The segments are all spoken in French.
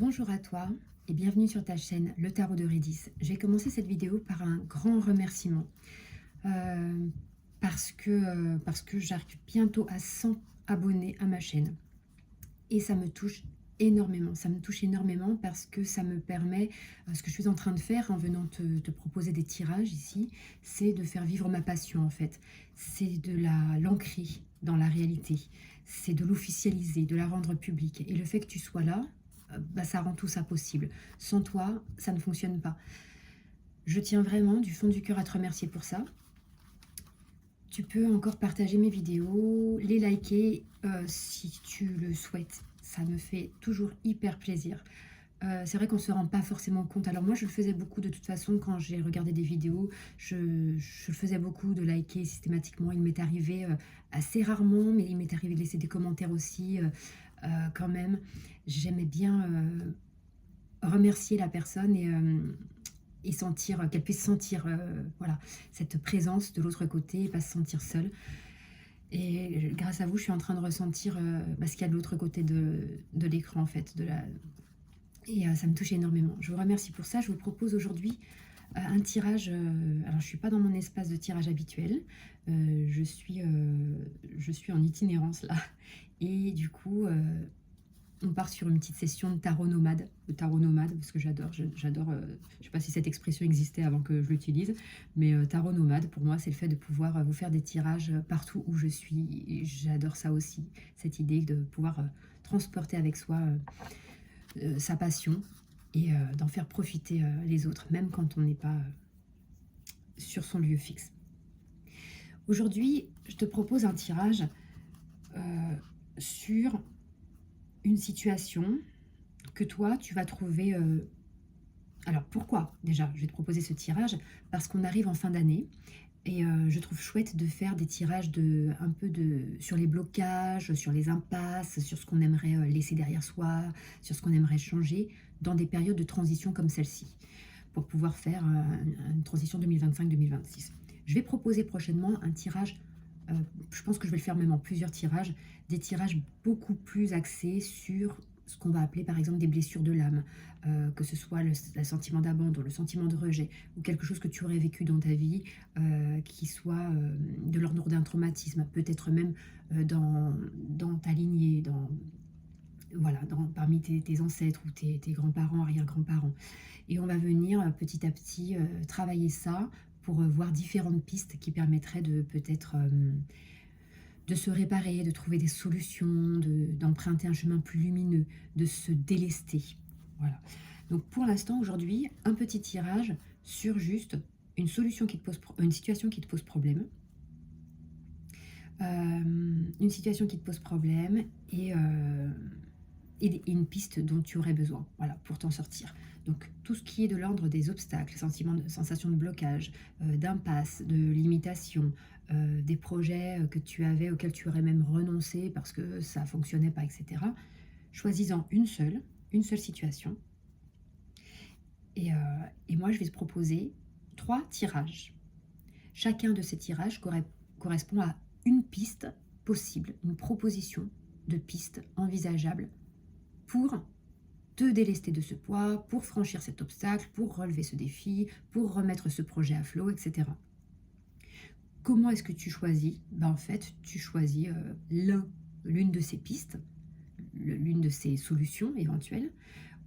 Bonjour à toi et bienvenue sur ta chaîne Le Tarot de Redis. J'ai commencé cette vidéo par un grand remerciement euh, parce que j'arrive bientôt à 100 abonnés à ma chaîne et ça me touche énormément. Ça me touche énormément parce que ça me permet, ce que je suis en train de faire en venant te proposer des tirages ici, c'est de faire vivre ma passion en fait. C'est de l'ancrer dans la réalité. C'est de l'officialiser, de la rendre publique. Et le fait que tu sois là, bah, ça rend tout ça possible. Sans toi, ça ne fonctionne pas. Je tiens vraiment du fond du cœur à te remercier pour ça. Tu peux encore partager mes vidéos, les liker si tu le souhaites. Ça me fait toujours hyper plaisir. C'est vrai qu'on ne se rend pas forcément compte. Alors moi, je le faisais beaucoup de toute façon quand j'ai regardé des vidéos. Je faisais beaucoup de liker systématiquement. Il m'est arrivé assez rarement, mais il m'est arrivé de laisser des commentaires aussi quand même. J'aimais bien remercier la personne et sentir qu'elle puisse sentir voilà, cette présence de l'autre côté et pas se sentir seule. Et grâce à vous, je suis en train de ressentir ce qu'il y a de l'autre côté de l'écran en fait, et ça me touche énormément. Je vous remercie pour ça. Je vous propose aujourd'hui un tirage. Alors, je ne suis pas dans mon espace de tirage habituel. Je suis en itinérance là. Et du coup, on part sur une petite session de tarot nomade. De tarot nomade, parce que j'adore. J'adore. Je ne sais pas si cette expression existait avant que je l'utilise. Mais tarot nomade, pour moi, c'est le fait de pouvoir vous faire des tirages partout où je suis. Et j'adore ça aussi. Cette idée de pouvoir transporter avec soi sa passion et d'en faire profiter les autres, même quand on n'est pas sur son lieu fixe. Aujourd'hui, je te propose un tirage sur une situation que toi, tu vas trouver... Alors, pourquoi déjà je vais te proposer ce tirage? Parce qu'on arrive en fin d'année et je trouve chouette de faire des tirages sur les blocages, sur les impasses, sur ce qu'on aimerait laisser derrière soi, sur ce qu'on aimerait changer dans des périodes de transition comme celle-ci, pour pouvoir faire une transition 2025-2026. Je vais proposer prochainement un tirage, je pense que je vais le faire même en plusieurs tirages, des tirages beaucoup plus axés sur ce qu'on va appeler par exemple des blessures de l'âme, que ce soit le sentiment d'abandon, le sentiment de rejet, ou quelque chose que tu aurais vécu dans ta vie, qui soit de l'ordre d'un traumatisme, peut-être même dans ta lignée, voilà, parmi tes ancêtres ou tes grands-parents, arrière-grands-parents. Et on va venir petit à petit travailler ça pour voir différentes pistes qui permettraient de peut-être de se réparer, de trouver des solutions, d'emprunter un chemin plus lumineux, de se délester. Voilà. Donc pour l'instant, aujourd'hui, un petit tirage sur juste une solution qui te pose, une situation qui te pose problème. Une situation qui te pose problème et une piste dont tu aurais besoin, voilà, pour t'en sortir. Donc tout ce qui est de l'ordre des obstacles, sensations de blocage, d'impasse, de limitation, des projets que tu avais auxquels tu aurais même renoncé parce que ça ne fonctionnait pas, etc. Choisis-en une seule situation. Et moi, je vais te proposer 3 tirages. Chacun de ces tirages correspond à une piste possible, une proposition de piste envisageable pour te délester de ce poids, pour franchir cet obstacle, pour relever ce défi, pour remettre ce projet à flot, etc. Comment est-ce que tu choisis? En fait, tu choisis l'une de ces pistes, l'une de ces solutions éventuelles,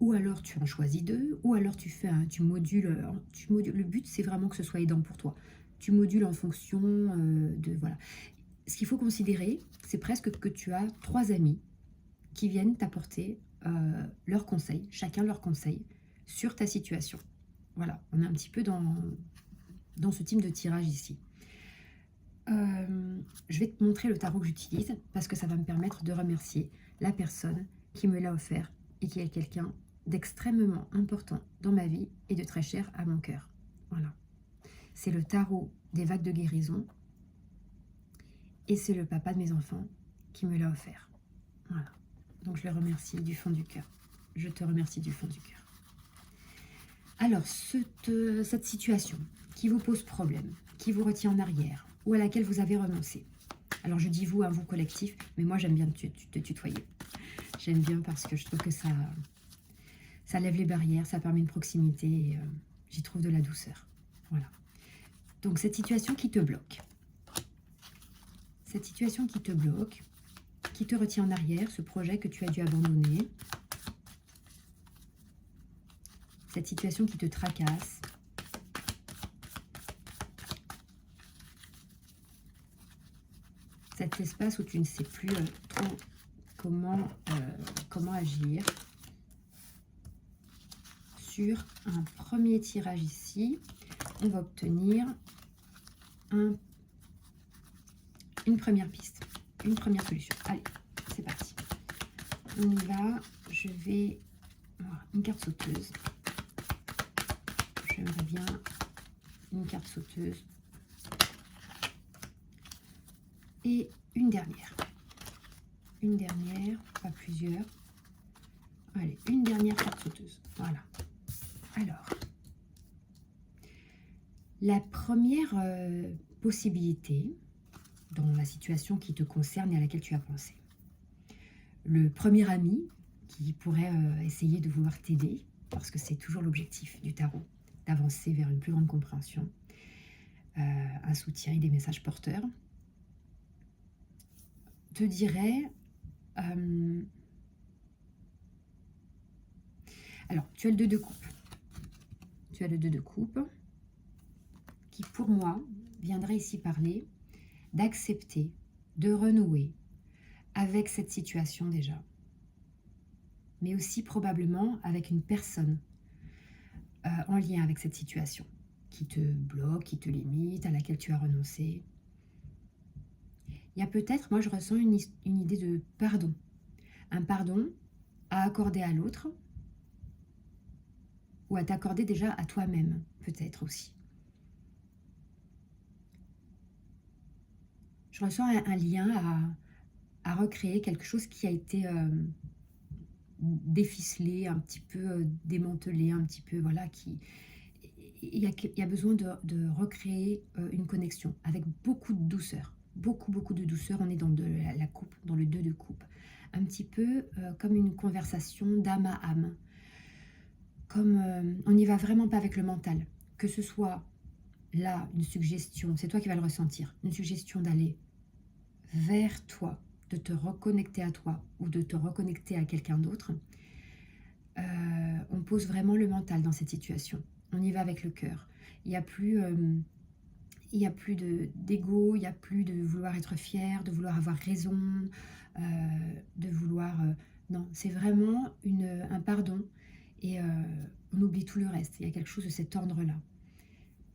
ou alors tu en choisis 2, ou alors tu modules. Le but, c'est vraiment que ce soit aidant pour toi. Tu modules en fonction de... Voilà. Ce qu'il faut considérer, c'est presque que tu as 3 amis qui viennent t'apporter leurs conseils, chacun leurs conseils sur ta situation. Voilà, on est un petit peu dans ce type de tirage ici. Je vais te montrer le tarot que j'utilise parce que ça va me permettre de remercier la personne qui me l'a offert et qui est quelqu'un d'extrêmement important dans ma vie et de très cher à mon cœur. Voilà. C'est le tarot des vagues de guérison et c'est le papa de mes enfants qui me l'a offert. Voilà. Donc je le remercie du fond du cœur. Je te remercie du fond du cœur. Alors, cette situation qui vous pose problème, qui vous retient en arrière, ou à laquelle vous avez renoncé. Alors je dis vous, un vous collectif, mais moi j'aime bien te tutoyer. J'aime bien parce que je trouve que ça Ça lève les barrières, ça permet une proximité et j'y trouve de la douceur. Voilà. Donc cette situation qui te bloque. Cette situation qui te bloque, qui te retient en arrière, ce projet que tu as dû abandonner. Cette situation qui te tracasse. Cet espace où tu ne sais plus trop comment agir. Sur un premier tirage ici, on va obtenir une première piste, une première solution. Allez, c'est parti. On y va. Je vais... Voilà, une carte sauteuse. J'aimerais bien une carte sauteuse. Et une dernière. Une dernière, pas plusieurs. Allez, une dernière carte sauteuse. Voilà. Alors, la première possibilité dans la situation qui te concerne et à laquelle tu as pensé. Le premier ami qui pourrait essayer de vouloir t'aider, parce que c'est toujours l'objectif du tarot, d'avancer vers une plus grande compréhension, un soutien et des messages porteurs, te dirait... alors, tu as le 2 de coupe. Tu as le 2 de coupe qui, pour moi, viendrait ici parler d'accepter, de renouer avec cette situation déjà. Mais aussi probablement avec une personne en lien avec cette situation qui te bloque, qui te limite, à laquelle tu as renoncé. Il y a peut-être, moi je ressens une idée de pardon. Un pardon à accorder à l'autre ou à t'accorder déjà à toi-même, peut-être aussi. Je ressens un lien à recréer quelque chose qui a été déficelé, un petit peu démantelé, un petit peu, voilà, il y a besoin de recréer une connexion avec beaucoup de douceur. Beaucoup de douceur. On est dans la coupe, dans le 2 de coupe. Un petit peu comme une conversation d'âme à âme. Comme on n'y va vraiment pas avec le mental. Que ce soit là, une suggestion, c'est toi qui vas le ressentir, une suggestion d'aller vers toi, de te reconnecter à toi ou de te reconnecter à quelqu'un d'autre. On pose vraiment le mental dans cette situation. On y va avec le cœur. Il n'y a plus... il n'y a plus d'ego, il n'y a plus de vouloir être fier, de vouloir avoir raison, de vouloir... non, c'est vraiment un pardon et on oublie tout le reste. Il y a quelque chose de cet ordre-là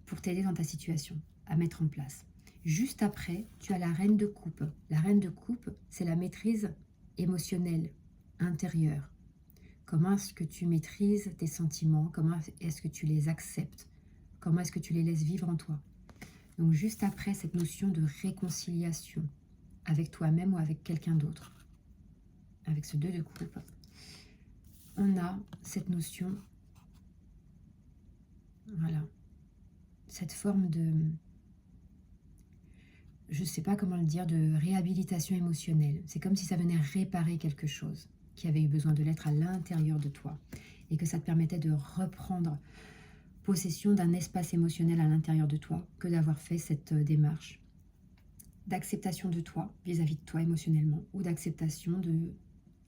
pour t'aider dans ta situation à mettre en place. Juste après, tu as la reine de coupe. La reine de coupe, c'est la maîtrise émotionnelle, intérieure. Comment est-ce que tu maîtrises tes sentiments? Comment est-ce que tu les acceptes? Comment est-ce que tu les laisses vivre en toi? Donc juste après cette notion de réconciliation avec toi-même ou avec quelqu'un d'autre, avec ce 2 de coupe, on a cette notion, voilà, cette forme de, je ne sais pas comment le dire, de réhabilitation émotionnelle. C'est comme si ça venait réparer quelque chose qui avait eu besoin de l'être à l'intérieur de toi et que ça te permettait de reprendre possession d'un espace émotionnel à l'intérieur de toi que d'avoir fait cette démarche d'acceptation de toi, vis-à-vis de toi émotionnellement, ou d'acceptation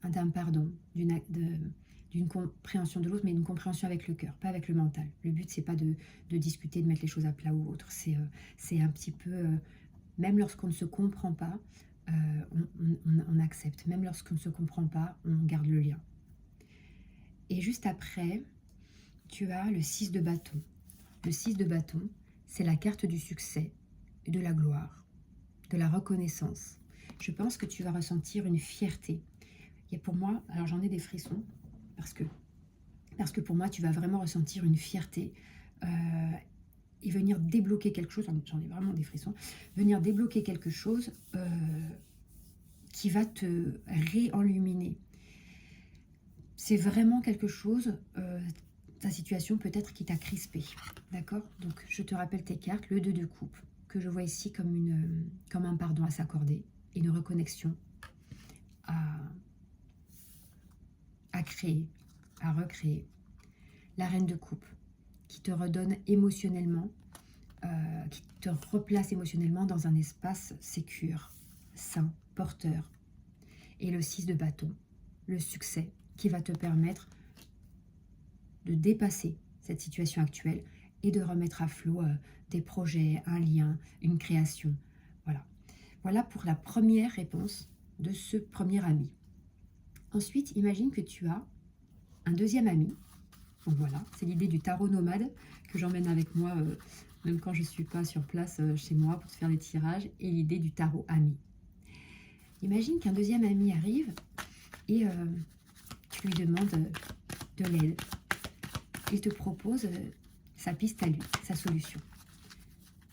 d'un pardon, d'une compréhension de l'autre, mais d'une compréhension avec le cœur, pas avec le mental. Le but, c'est pas de discuter, de mettre les choses à plat ou autre. C'est un petit peu, même lorsqu'on ne se comprend pas, on accepte. Même lorsqu'on ne se comprend pas, on garde le lien. Et juste après, tu as le 6 de bâton. Le 6 de bâton, c'est la carte du succès, de la gloire, de la reconnaissance. Je pense que tu vas ressentir une fierté. Et pour moi, alors j'en ai des frissons, parce que pour moi, tu vas vraiment ressentir une fierté et venir débloquer quelque chose, j'en ai vraiment des frissons, venir débloquer quelque chose qui va te réenluminer. C'est vraiment quelque chose, ta situation peut-être qui t'a crispé, d'accord? Donc je te rappelle tes cartes, le 2 de coupe, que je vois ici comme un pardon à s'accorder, et une reconnexion à créer, à recréer. la reine de coupe, qui te redonne émotionnellement, qui te replace émotionnellement dans un espace sécure, sain, porteur. Et le 6 de bâton, le succès, qui va te permettre de dépasser cette situation actuelle et de remettre à flot des projets, un lien, une création. Voilà. Voilà pour la première réponse de ce premier ami. Ensuite, imagine que tu as un deuxième ami. Donc voilà, c'est l'idée du tarot nomade que j'emmène avec moi, même quand je ne suis pas sur place chez moi pour te faire des tirages, et l'idée du tarot ami. Imagine qu'un deuxième ami arrive et tu lui demandes de l'aide. Il te propose sa piste à lui, sa solution.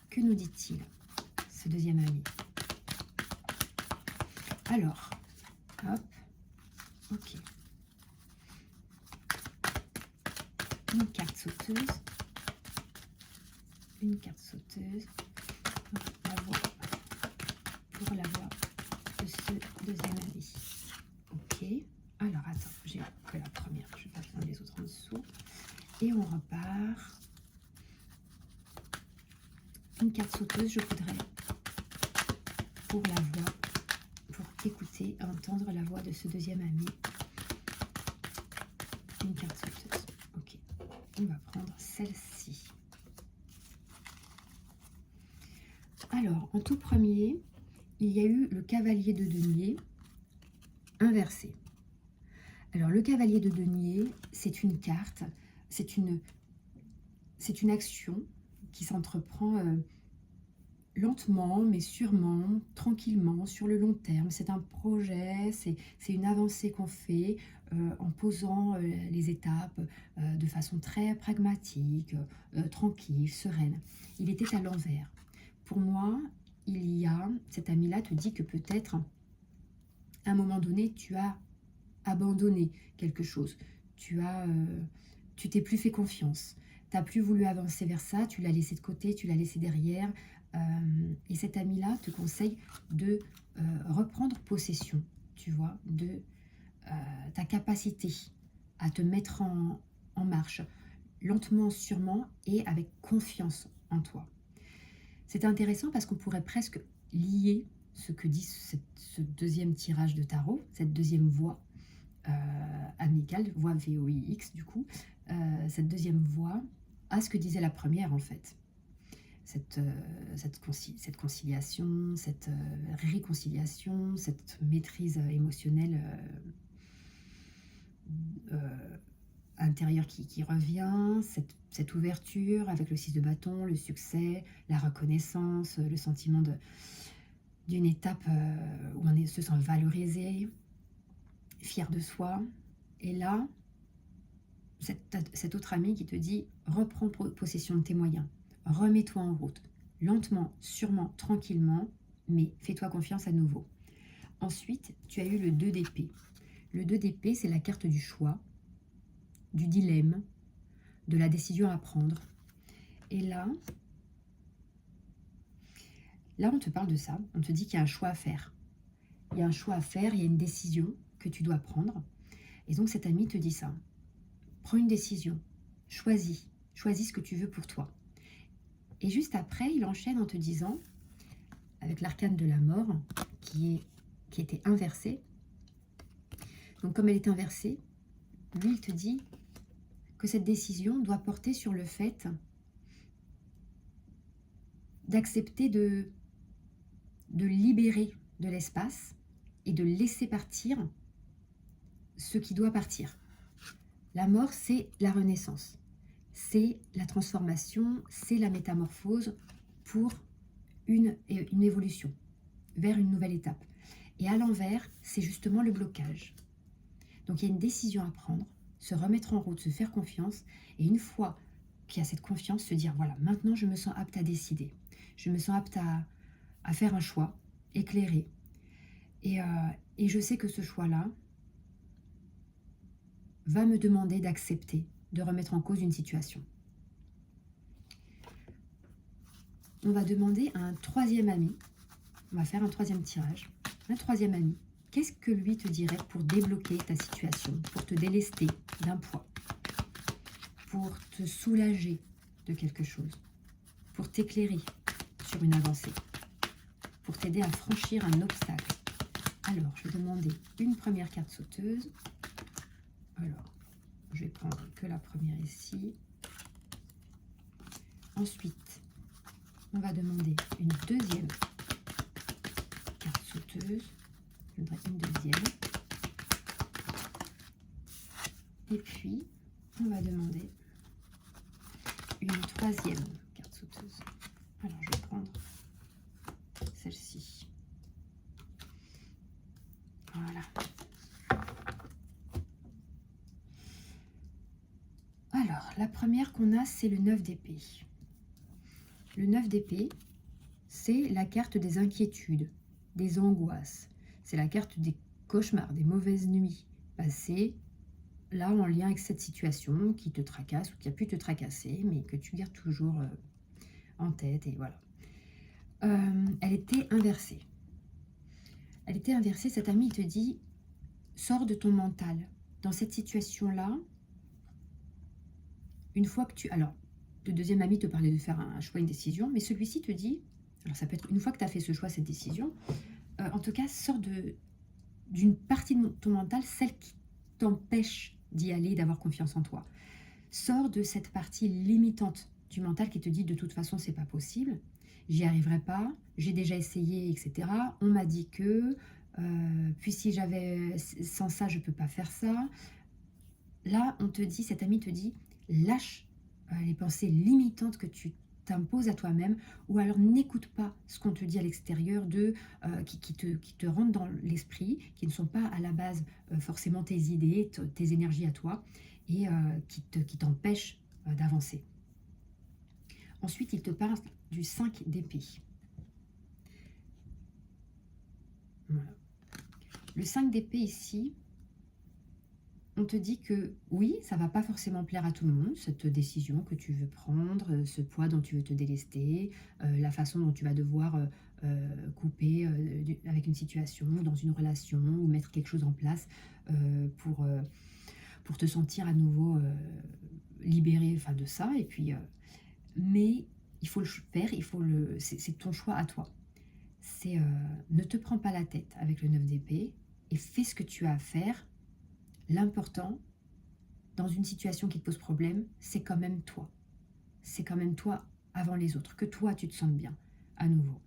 Que nous dit-il, ce deuxième ami? Alors, hop, ok. Une carte sauteuse. Une carte sauteuse. Pour la voix de ce deuxième ami. Ok. Alors, attends, j'ai que la première. Je vais pas prendre les autres en dessous. Et on repart. Une carte sauteuse, je voudrais pour la voix, pour écouter, entendre la voix de ce deuxième ami. Une carte sauteuse. Ok. On va prendre celle-ci. Alors, en tout premier, il y a eu le cavalier de denier inversé. Alors, le cavalier de denier, c'est une carte, c'est une action qui s'entreprend lentement, mais sûrement, tranquillement, sur le long terme. C'est un projet, c'est une avancée qu'on fait en posant les étapes de façon très pragmatique, tranquille, sereine. Il était à l'envers. Pour moi, cet ami-là te dit que peut-être, à un moment donné, tu as abandonné quelque chose. Tu t'es plus fait confiance. Tu n'as plus voulu avancer vers ça, tu l'as laissé de côté, tu l'as laissé derrière. Et cet ami-là te conseille de reprendre possession, tu vois, de ta capacité à te mettre en marche, lentement, sûrement, et avec confiance en toi. C'est intéressant parce qu'on pourrait presque lier ce que dit ce deuxième tirage de tarot, cette deuxième voix amicale, voix VOIX du coup, cette deuxième voix à ce que disait la première en fait. Cette conciliation, cette réconciliation, cette maîtrise émotionnelle intérieure qui revient, cette ouverture avec le 6 de bâton, le succès, la reconnaissance, le sentiment d'une étape où on se sent valorisé, fier de soi. Et là, cet autre ami qui te dit « Reprends possession de tes moyens, remets-toi en route, lentement, sûrement, tranquillement, mais fais-toi confiance à nouveau. » Ensuite, tu as eu le 2 d'épée. Le 2 d'épée, c'est la carte du choix, du dilemme, de la décision à prendre. Et là, on te parle de ça, on te dit qu'il y a un choix à faire. Il y a un choix à faire, il y a une décision que tu dois prendre. Et donc cet ami te dit ça. Prends une décision, choisis ce que tu veux pour toi. Et juste après, il enchaîne en te disant, avec l'arcane de la mort, qui était inversée. Donc comme elle est inversée, lui il te dit que cette décision doit porter sur le fait d'accepter de libérer de l'espace et de laisser partir ce qui doit partir. La mort, c'est la renaissance, c'est la transformation, c'est la métamorphose pour une évolution vers une nouvelle étape. Et à l'envers, c'est justement le blocage. Donc il y a une décision à prendre, se remettre en route, se faire confiance, et une fois qu'il y a cette confiance, se dire voilà, maintenant je me sens apte à décider, je me sens apte à faire un choix éclairé. Et je sais que ce choix-là va me demander d'accepter, de remettre en cause une situation. On va demander à un troisième ami, on va faire un troisième tirage, un troisième ami, qu'est-ce que lui te dirait pour débloquer ta situation, pour te délester d'un poids? pour te soulager de quelque chose, pour t'éclairer sur une avancée, pour t'aider à franchir un obstacle. Alors, je vais demander une première carte sauteuse. Alors, je vais prendre que la première ici. Ensuite, on va demander une deuxième carte sauteuse. Je voudrais une deuxième. Et puis, on va demander une troisième carte sauteuse. Alors, je vais prendre celle-ci. Voilà. Alors, la première qu'on a, c'est le 9 d'épée. Le 9 d'épée, c'est la carte des inquiétudes, des angoisses. C'est la carte des cauchemars, des mauvaises nuits passées, là en lien avec cette situation qui te tracasse ou qui a pu te tracasser, mais que tu gardes toujours en tête. Et voilà. Elle était inversée. Elle était inversée. Cet ami te dit, sors de ton mental. Dans cette situation-là, une fois que tu... Alors, le deuxième ami te parlait de faire un choix, une décision, mais celui-ci te dit, alors ça peut être une fois que tu as fait ce choix, cette décision, en tout cas, sors d'une partie de ton mental, celle qui t'empêche d'y aller, d'avoir confiance en toi. Sors de cette partie limitante du mental qui te dit de toute façon, c'est pas possible, j'y arriverai pas, j'ai déjà essayé, etc. On m'a dit que, puis si j'avais, sans ça, je peux pas faire ça. Là, on te dit, cet ami te dit, lâche les pensées limitantes que tu t'imposes à toi-même, ou alors n'écoute pas ce qu'on te dit à l'extérieur qui te rentrent dans l'esprit, qui ne sont pas à la base forcément tes idées, tes énergies à toi, et qui t'empêchent d'avancer. Ensuite, il te parle du 5 d'épée. Voilà. Le 5 d'épée ici, on te dit que oui, ça va pas forcément plaire à tout le monde, cette décision que tu veux prendre, ce poids dont tu veux te délester, la façon dont tu vas devoir couper avec une situation, dans une relation, ou mettre quelque chose en place pour te sentir à nouveau libéré de ça. Et puis, mais il faut le faire, c'est ton choix à toi. C'est ne te prends pas la tête avec le 9 d'épée et fais ce que tu as à faire. L'important, dans une situation qui te pose problème, c'est quand même toi. C'est quand même toi avant les autres. Que toi, tu te sentes bien, à nouveau.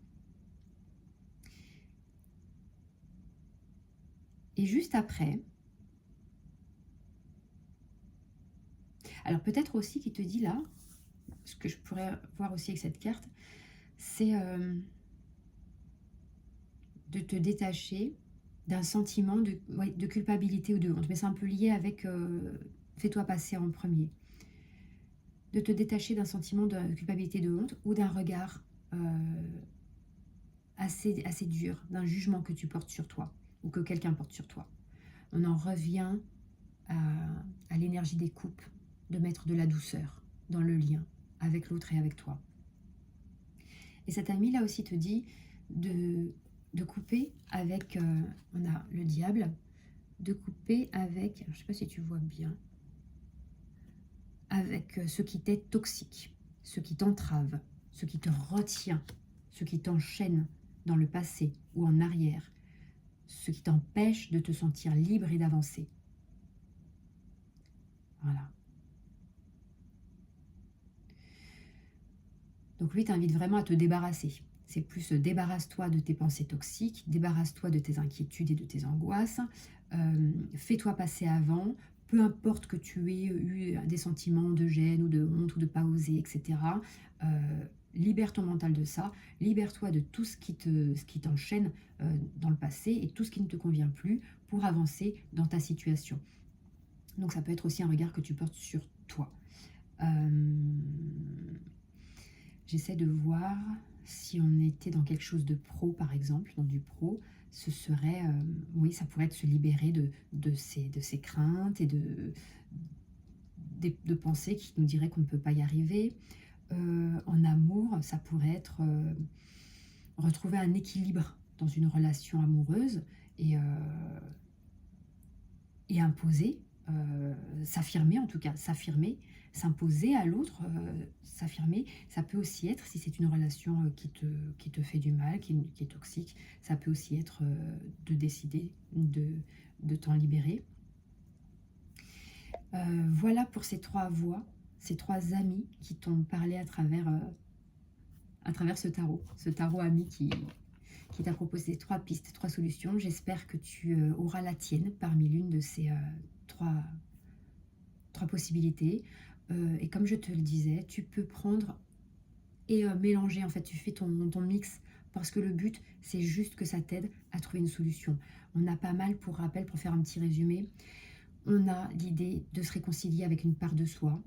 Et juste après, alors peut-être aussi qu'il te dit là, ce que je pourrais voir aussi avec cette carte, c'est de te détacher d'un sentiment de culpabilité ou de honte. Mais c'est un peu lié avec fais-toi passer en premier. De te détacher d'un sentiment de culpabilité, de honte, ou d'un regard assez dur, d'un jugement que tu portes sur toi, ou que quelqu'un porte sur toi. On en revient à l'énergie des couples, de mettre de la douceur dans le lien avec l'autre et avec toi. Et cet ami là aussi te dit de couper avec, on a le diable, de couper avec, je ne sais pas si tu vois bien, avec ce qui t'est toxique, ce qui t'entrave, ce qui te retient, ce qui t'enchaîne dans le passé ou en arrière, ce qui t'empêche de te sentir libre et d'avancer. Voilà. Donc lui t'invite vraiment à te débarrasser. C'est plus débarrasse-toi de tes pensées toxiques, débarrasse-toi de tes inquiétudes et de tes angoisses, fais-toi passer avant, peu importe que tu aies eu des sentiments de gêne ou de honte ou de pas oser, etc. Libère ton mental de ça, libère-toi de tout ce qui t'enchaîne dans le passé et tout ce qui ne te convient plus pour avancer dans ta situation. Donc ça peut être aussi un regard que tu portes sur toi. J'essaie de voir si on était dans quelque chose de pro, par exemple, dans du pro, ce serait, oui, ça pourrait être se libérer de ces craintes et de pensées qui nous diraient qu'on ne peut pas y arriver. En amour, ça pourrait être retrouver un équilibre dans une relation amoureuse et imposer s'affirmer en tout cas, s'affirmer, s'imposer à l'autre, s'affirmer. Ça peut aussi être, si c'est une relation qui te fait du mal, qui est toxique, ça peut aussi être de décider de t'en libérer. Voilà pour ces 3 voix, ces 3 amis qui t'ont parlé à travers ce tarot ami qui t'a proposé 3 pistes, 3 solutions. J'espère que tu auras la tienne parmi l'une de ces 3 possibilités. Et comme je te le disais, tu peux prendre et mélanger, en fait, tu fais ton mix parce que le but, c'est juste que ça t'aide à trouver une solution. On a pas mal, pour rappel, pour faire un petit résumé, on a l'idée de se réconcilier avec une part de soi,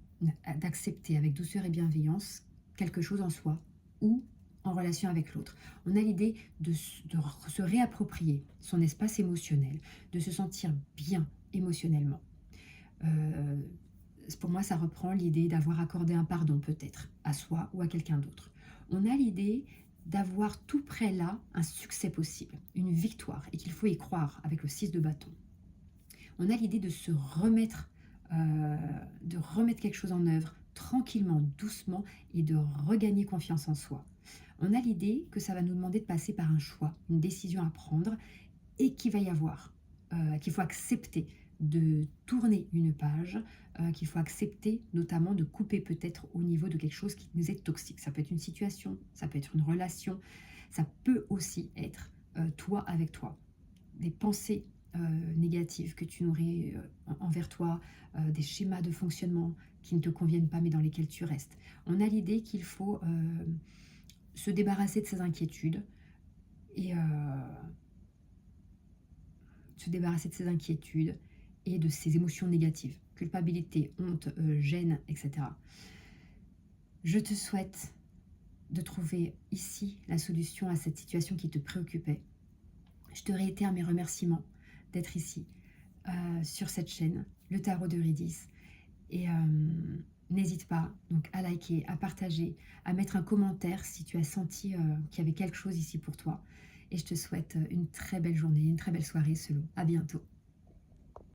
d'accepter avec douceur et bienveillance quelque chose en soi ou en relation avec l'autre. On a l'idée de se réapproprier son espace émotionnel, de se sentir bien émotionnellement. Pour moi, ça reprend l'idée d'avoir accordé un pardon peut-être à soi ou à quelqu'un d'autre. On a l'idée d'avoir tout près là un succès possible, une victoire, et qu'il faut y croire avec le 6 de bâton. On a l'idée de se remettre, de remettre quelque chose en œuvre tranquillement, doucement, et de regagner confiance en soi. On a l'idée que ça va nous demander de passer par un choix, une décision à prendre, et qu'il va y avoir, qu'il faut accepter de tourner une page, qu'il faut accepter notamment de couper peut-être au niveau de quelque chose qui nous est toxique. Ça peut être une situation, ça peut être une relation, ça peut aussi être toi avec toi. Des pensées négatives que tu nourris envers toi, des schémas de fonctionnement qui ne te conviennent pas mais dans lesquels tu restes. On a l'idée qu'il faut se débarrasser de ces inquiétudes et se débarrasser de ces inquiétudes et de ces émotions négatives, culpabilité, honte, gêne, etc. Je te souhaite de trouver ici la solution à cette situation qui te préoccupait. Je te réitère mes remerciements d'être ici, sur cette chaîne, le tarot d'Eurydice. Et n'hésite pas donc à liker, à partager, à mettre un commentaire si tu as senti qu'il y avait quelque chose ici pour toi. Et je te souhaite une très belle journée, une très belle soirée selon. À bientôt.